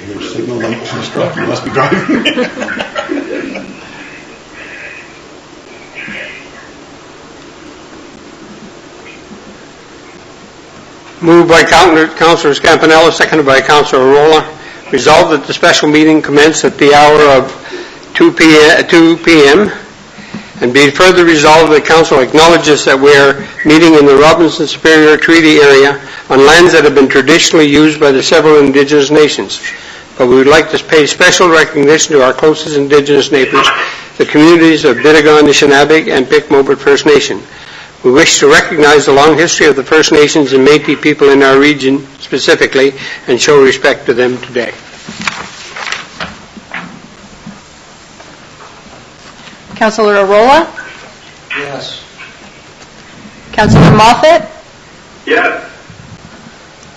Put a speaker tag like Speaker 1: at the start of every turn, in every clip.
Speaker 1: Your signal light just struck. You must be driving.
Speaker 2: Moved by Councillor Scampanella, seconded by Councillor Rolla. Resolved that the special meeting commence at the hour of 2 p.m. And be further resolved that Council acknowledges that we are meeting in the Robinson Superior Treaty area on lands that have been traditionally used by the several Indigenous nations. But we would like to pay special recognition to our closest Indigenous neighbours, the communities of Bittiga, Anishinaabe, and Pic-Mobert First Nation. We wish to recognize the long history of the First Nations and Métis people in our region specifically and show respect to them today.
Speaker 3: Councillor Arola?
Speaker 2: Yes.
Speaker 3: Councillor Moffat?
Speaker 4: Yes.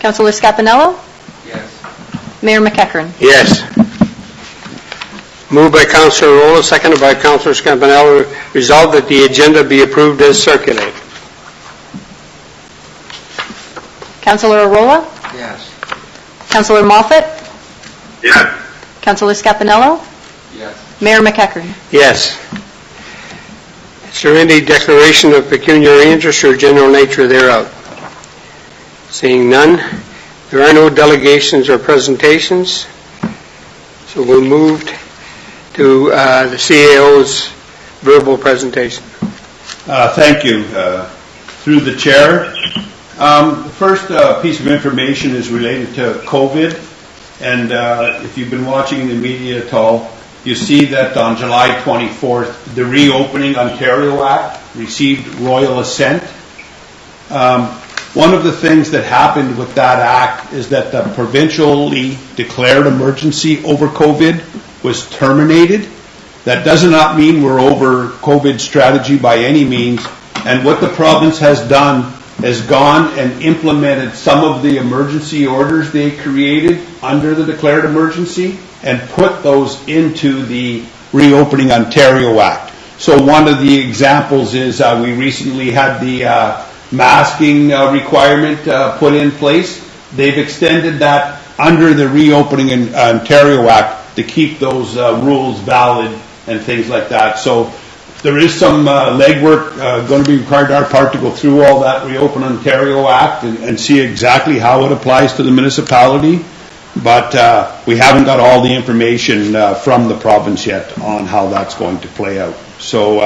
Speaker 3: Councillor Scapanello?
Speaker 4: Yes.
Speaker 3: Mayor McEachern?
Speaker 2: Yes. Moved by Councillor Rolla, seconded by Councillor Scampanello. Resolved that the agenda be approved as circulated.
Speaker 3: Councillor Arola?
Speaker 2: Yes.
Speaker 3: Councillor Moffat?
Speaker 4: Yes.
Speaker 3: Councillor Scapanello?
Speaker 4: Yes.
Speaker 3: Mayor McEachern?
Speaker 2: Yes. Is there any declaration of pecuniary interest or general nature thereof? Seeing none, there are no delegations or presentations, so we'll move to the CAO's verbal presentation.
Speaker 1: Thank you. Through the chair. The first piece of information is related to COVID, and if you've been watching the media at all, you see that on July 24th, the Reopening Ontario Act received royal assent. One of the things that happened with that act is that the provincially declared emergency over COVID was terminated. That does not mean we're over COVID strategy by any means. And what the province has done is gone and implemented some of the emergency orders they created under the declared emergency and put those into the Reopening Ontario Act. So one of the examples is we recently had the masking requirement put in place. They've extended that under the Reopening Ontario Act to keep those rules valid and things like that. So there is some legwork going to be required on our part to go through all that Reopen Ontario Act and see exactly how it applies to the municipality. But we haven't got all the information from the province yet on how that's going to play out. So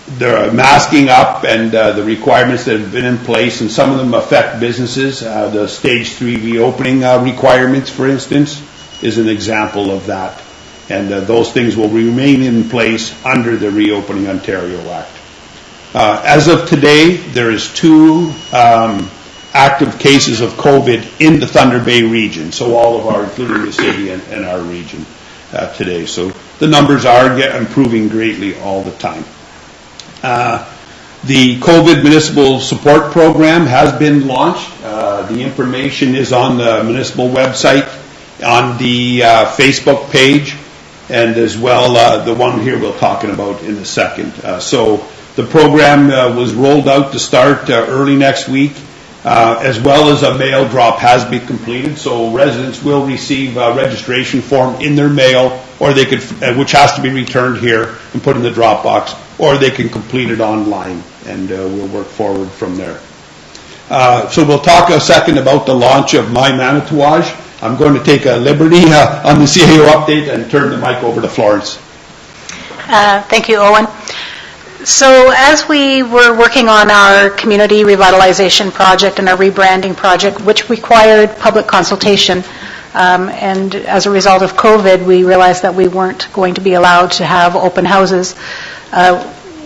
Speaker 1: they're masking up and the requirements that have been in place, and some of them affect businesses. The Stage 3 reopening requirements, for instance, is an example of that. And those things will remain in place under the Reopening Ontario Act. As of today, there is 2 active cases of COVID in the Thunder Bay region, so all of our, including the city and our region today. So the numbers are improving greatly all the time. The COVID Municipal Support Program has been launched. The information is on the municipal website, on the Facebook page, and as well the one here we're talking about in a second. So the program was rolled out to start early next week, as well as a mail drop has been completed. So residents will receive a registration form in their mail, or they could, which has to be returned here and put in the drop box, or they can complete it online, and we'll work forward from there. So we'll talk a second about the launch of My Manitouage. I'm going to take a liberty on the CAO update and turn the mic over to Florence.
Speaker 3: Thank you, Owen. So as we were working on our community revitalization project and our rebranding project, which required public consultation, and as a result of COVID, we realized that we weren't going to be allowed to have open houses.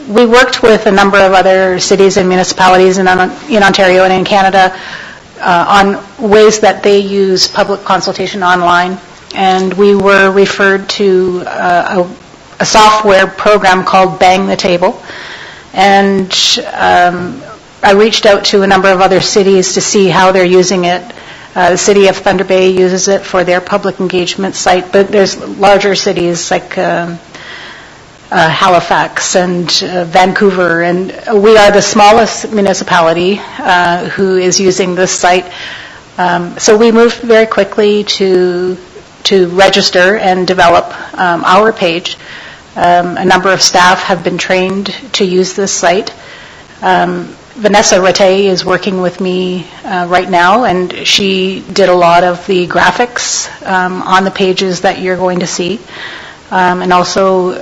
Speaker 3: We worked with a number of other cities and municipalities in Ontario and in Canada on ways that they use public consultation online, and we were referred to a software program called Bang the Table, and I reached out to a number of other cities to see how they're using it. The city of Thunder Bay uses it for their public engagement site, but there's larger cities like Halifax and Vancouver, and we are the smallest municipality who is using this site. So we moved very quickly to to register and develop our page. A number of staff have been trained to use this site. Vanessa Rattay is working with me right now, and she did a lot of the graphics on the pages that you're going to see. And also,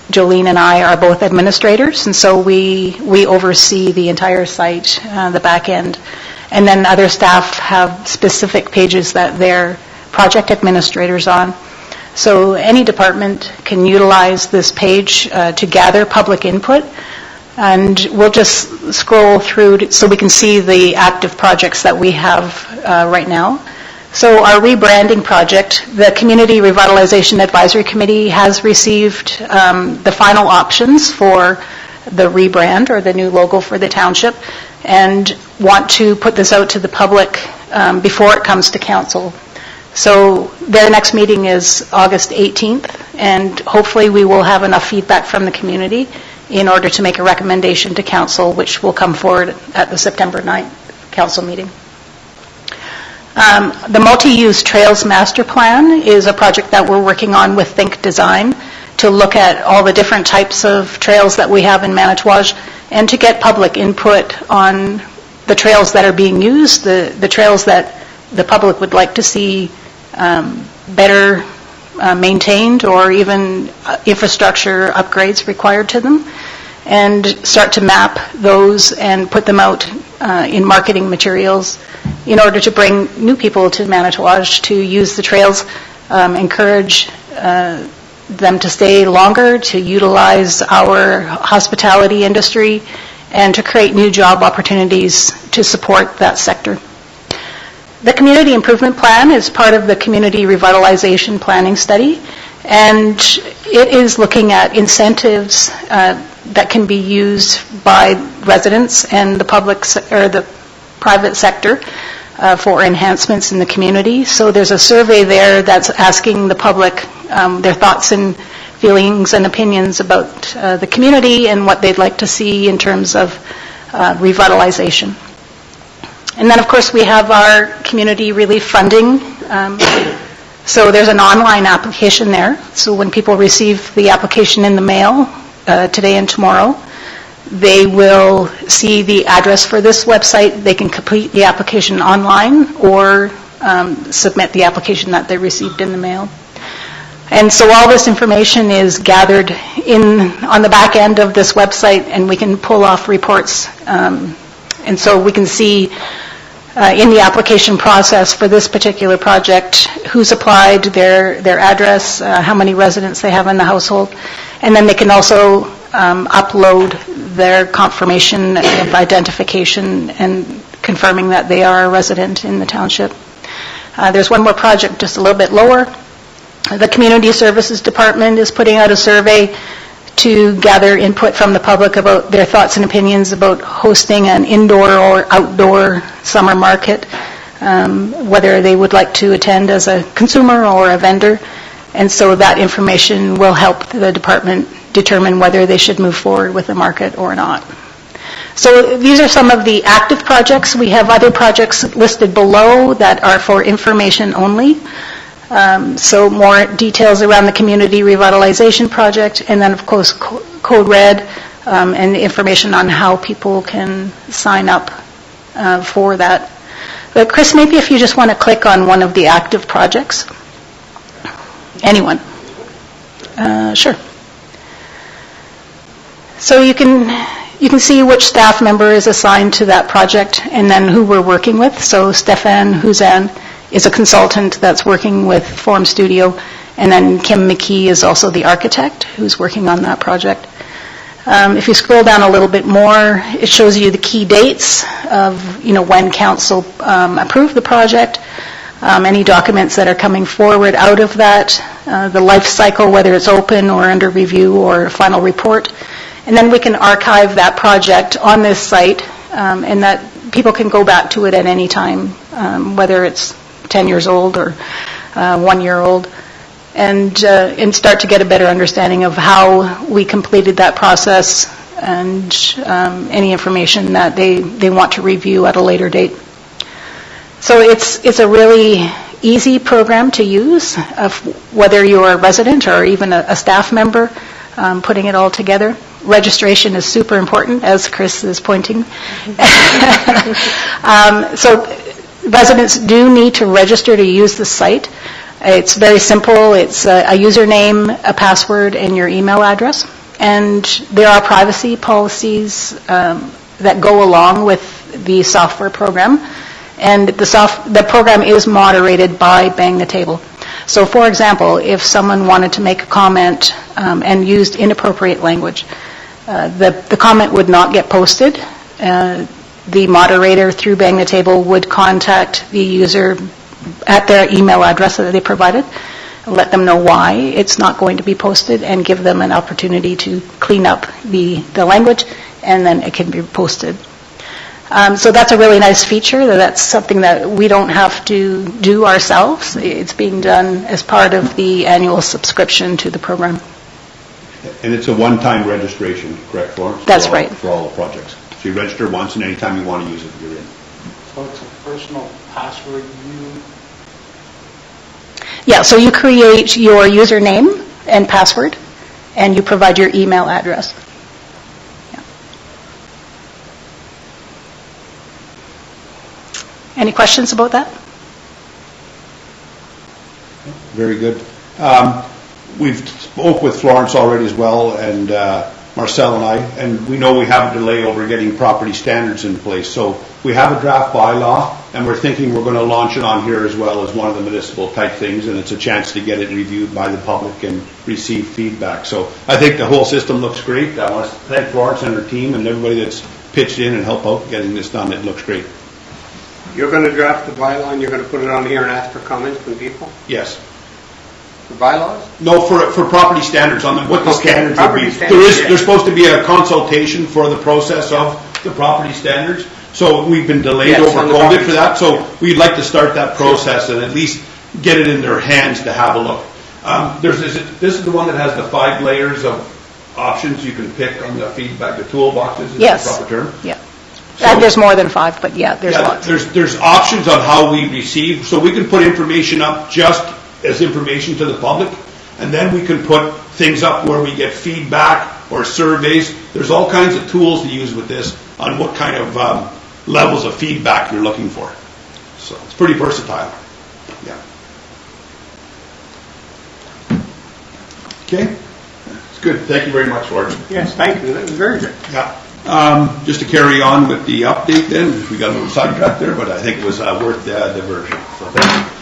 Speaker 3: Jolene and I are both administrators, and so we oversee the entire site, the back end. And then other staff have specific pages that they're project administrators on. So any department can utilize this page to gather public input, and we'll just scroll through so we can see the active projects that we have right now. So our rebranding project, the Community Revitalization Advisory Committee has received the final options for the rebrand or the new logo for the township, and want to put this out to the public before it comes to council. So their next meeting is August 18th, and hopefully we will have enough feedback from the community in order to make a recommendation to council, which will come forward at the September 9th council meeting. The multi-use trails master plan is a project that we're working on with Think Design to look at all the different types of trails that we have in Manitouwadge and to get public input on the trails that are being used, the trails that the public would like to see better maintained, or even infrastructure upgrades required to them, and start to map those and put them out in marketing materials in order to bring new people to Manitouwadge to use the trails, encourage them to stay longer, to utilize our hospitality industry, and to create new job opportunities to support that sector. The Community Improvement Plan is part of the Community Revitalization Planning Study, and it is looking at incentives that can be used by residents and the public or the private sector for enhancements in the community. So there's a survey there that's asking the public their thoughts and feelings and opinions about the community and what they'd like to see in terms of revitalization. And then, of course, we have our community relief funding. So there's an online application there. So when people receive the application in the mail today and tomorrow, they will see the address for this website. They can complete the application online or submit the application that they received in the mail. And so all this information is gathered on the back end of this website, and we can pull off reports. And so we can see in the application process for this particular project who's applied, their address, how many residents they have in the household, and then they can also upload their confirmation of identification and confirming that they are a resident in the township. There's one more project just a little bit lower. The Community Services Department is putting out a survey to gather input from the public about their thoughts and opinions about hosting an indoor or outdoor summer market, whether they would like to attend as a consumer or a vendor. And so that information will help the department determine whether they should move forward with the market or not. So these are some of the active projects. We have other projects listed below that are for information only. So more details around the Community Revitalization Project, and then of course Code Red and information on how people can sign up for that. But Chris, maybe if you just want to click on one of the active projects. Anyone? Sure. So you can see which staff member is assigned to that project and then who we're working with. So Stefan Huzan is a consultant that's working with Form Studio, and then Kim McKee is also the architect who's working on that project. If you scroll down a little bit more, it shows you the key dates of when council approved the project, any documents that are coming forward out of that, the life cycle, whether it's open or under review or final report. And then we can archive that project on this site, and that people can go back to it at any time, whether it's 10 years old or 1 year old, and start to get a better understanding of how we completed that process and any information that they want to review at a later date. So it's a really easy program to use, whether you're a resident or even a staff member, putting it all together. Registration is super important, as Chris is pointing. So residents do need to register to use the site. It's very simple. It's a username, a password, and your email address. And there are privacy policies that go along with the software program. And the program is moderated by Bang the Table. So, for example, if someone wanted to make a comment and used inappropriate language, the comment would not get posted. The moderator through Bang the Table would contact the user at their email address that they provided, let them know why it's not going to be posted, and give them an opportunity to clean up the language, and then it can be posted. So that's a really nice feature. That's something that we don't have to do ourselves. It's being done as part of the annual subscription to the program.
Speaker 1: And it's a one-time registration, correct, Florence?
Speaker 3: That's right.
Speaker 1: For all the projects. So you register once, and anytime you want to use it, you're in.
Speaker 5: So it's a personal password you...
Speaker 3: Yeah, so you create your username and password, and you provide your email address. Yeah. Any questions about that?
Speaker 1: Very good. We've spoke with Florence already as well, and Marcel and I, and we know we have a delay over getting property standards in place. So we have a draft bylaw, and we're thinking we're going to launch it on here as well as one of the municipal type things, and it's a chance to get it reviewed by the public and receive feedback. So I think the whole system looks great. I want to thank Florence and her team and everybody that's pitched in and helped out getting this done. It looks great.
Speaker 2: You're going to draft the bylaw and you're going to put it on here and ask for comments from people?
Speaker 1: Yes.
Speaker 2: The bylaws?
Speaker 1: No, for property standards, on what the
Speaker 2: Okay,
Speaker 1: standards would
Speaker 2: property
Speaker 1: be.
Speaker 2: standards, yeah.
Speaker 1: There's supposed to be a consultation for the process of the property standards. So we've been delayed
Speaker 2: Yes,
Speaker 1: over
Speaker 2: on the
Speaker 1: COVID
Speaker 2: property
Speaker 1: for that. So we'd like to start that process and at least get it in their hands to have a look. This is the one that has the 5 layers of options you can pick on the feedback, the toolboxes is
Speaker 3: Yes.
Speaker 1: the proper term.
Speaker 3: Yeah.
Speaker 1: So-
Speaker 3: There's more than 5, but yeah, there's
Speaker 1: Yeah,
Speaker 3: lots.
Speaker 1: there's options on how we receive, so we can put information up just as information to the public, and then we can put things up where we get feedback or surveys. There's all kinds of tools to use with this on what kind of levels of feedback you're looking for. So it's pretty versatile. Yeah. Okay. It's good. Thank you very much, George.
Speaker 2: Yes, thank you. That was very good.
Speaker 1: Yeah. Just to carry on with the update then, we got a little sidetracked there, but I think it was worth the diversion. So thank you.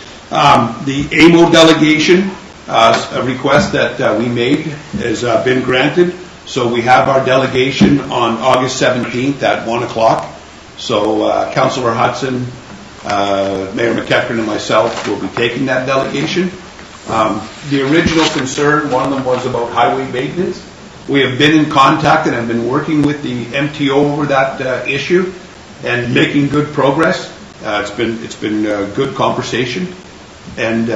Speaker 1: The AMO delegation, a request that we made has been granted. So we have our delegation on August 17th at 1 o'clock. So Councillor Hudson, Mayor McEachran and myself will be taking that delegation. The original concern, one of them was about highway maintenance. We have been in contact and have been working with the MTO over that issue and making good progress. It's been a good conversation, and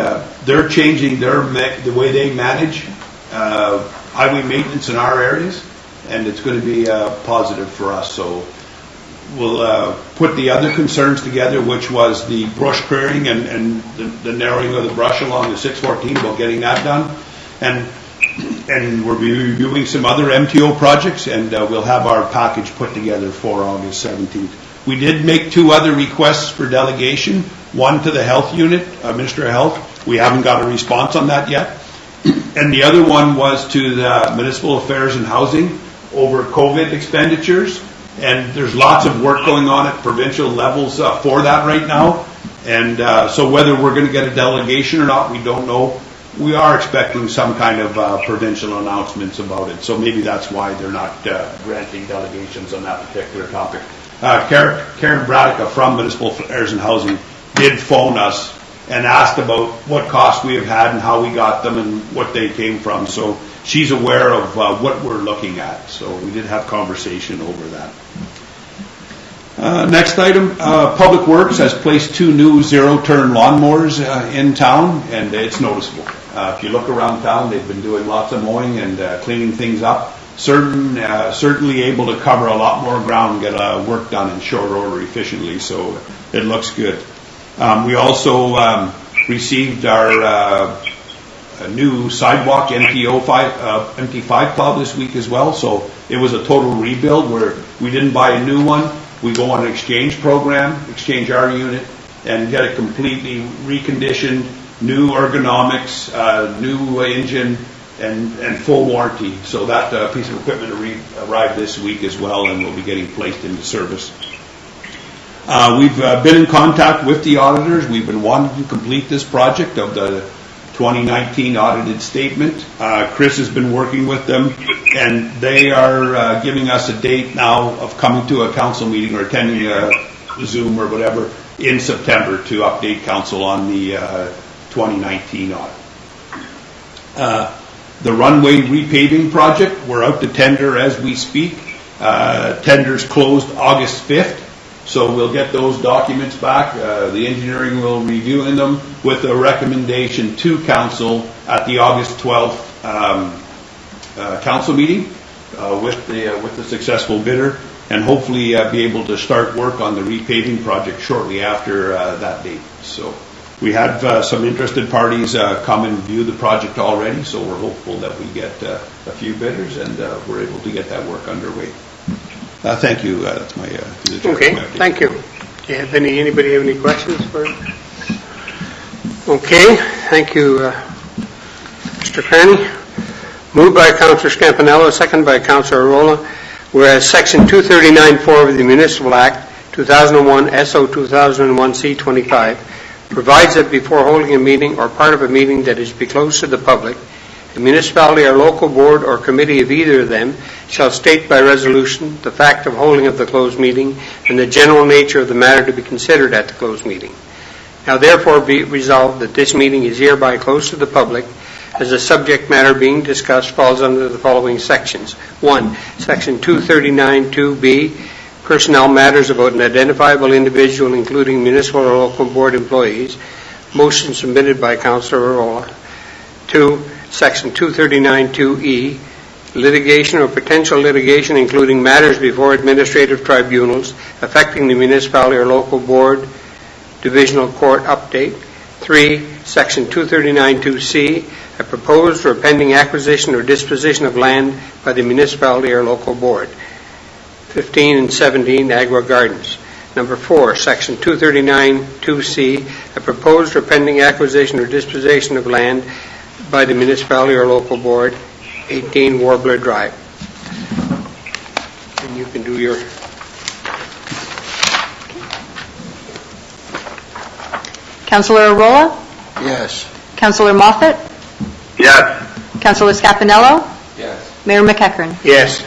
Speaker 1: they're changing the way they manage highway maintenance in our areas, and it's going to be positive for us. So we'll put the other concerns together, which was the brush clearing and the narrowing of the brush along the 614, about getting that done, and we're reviewing some other MTO projects, and we'll have our package put together for August 17th. We did make 2 other requests for delegation, one to the health unit, Minister of Health. We haven't got a response on that yet. And the other one was to the Municipal Affairs and Housing over COVID expenditures. And there's lots of work going on at provincial levels for that right now. And so whether we're going to get a delegation or not, we don't know. We are expecting some kind of provincial announcements about it. So maybe that's why they're not granting delegations on that particular topic. Karen Bradica from Municipal Affairs and Housing did phone us and asked about what costs we have had and how we got them and what they came from. So she's aware of what we're looking at. So we did have conversation over that. Next item, Public Works has placed 2 new zero-turn lawnmowers in town, and it's noticeable. If you look around town, they've been doing lots of mowing and cleaning things up. Certainly able to cover a lot more ground and get work done in short order efficiently, so it looks good. We also received our a new sidewalk MT5 plow this week as well, so it was a total rebuild where we didn't buy a new one. We go on an exchange program, exchange our unit, and get it completely reconditioned, new ergonomics, new engine, and full warranty. So that piece of equipment arrived this week as well and will be getting placed into service. We've been in contact with the auditors. We've been wanting to complete this project of the 2019 audited statement. Chris has been working with them, and they are giving us a date now of coming to a council meeting or attending a Zoom or whatever in September to update council on the 2019 audit. The runway repaving project, we're out to tender as we speak. Tenders closed August 5th. So we'll get those documents back. The engineering will review them with a recommendation to council at the August 12th council meeting with the successful bidder, and hopefully be able to start work on the repaving project shortly after that date. So we have some interested parties come and view the project already, so we're hopeful that we get a few bidders and we're able to get that work underway. Thank you. That's my.
Speaker 2: Okay, thank you. Do you have anybody have any questions for? Okay, thank you, Mr. Carney. Moved by Councillor Scampanello, second by Councillor Arola. Whereas Section 239(4) of the Municipal Act 2001 SO 2001 C25 provides that before holding a meeting or part of a meeting that is to be closed to the public, the municipality or local board or committee of either of them shall state by resolution the fact of holding of the closed meeting and the general nature of the matter to be considered at the closed meeting. Now therefore be it resolved that this meeting is hereby closed to the public as the subject matter being discussed falls under the following sections. 1. Section 239(2)(b), personnel matters about an identifiable individual including municipal or local board employees. Motion submitted by Councillor Arola. 2. Section 239(2)(e), litigation or potential litigation including matters before administrative tribunals affecting the municipality or local board, divisional court update. 3. Section 239(2)(c), a proposed or pending acquisition or disposition of land by the municipality or local board. 15 and 17, Agua Gardens. Number 4, Section 239(2)(c), a proposed or pending acquisition or disposition of land by the municipality or local board. 18, Warbler Drive. And you can do your...
Speaker 6: Councillor Arola?
Speaker 2: Yes.
Speaker 6: Councillor Moffat?
Speaker 4: Yes.
Speaker 6: Councillor Scampanello?
Speaker 4: Yes.
Speaker 6: Mayor McEachern?
Speaker 2: Yes.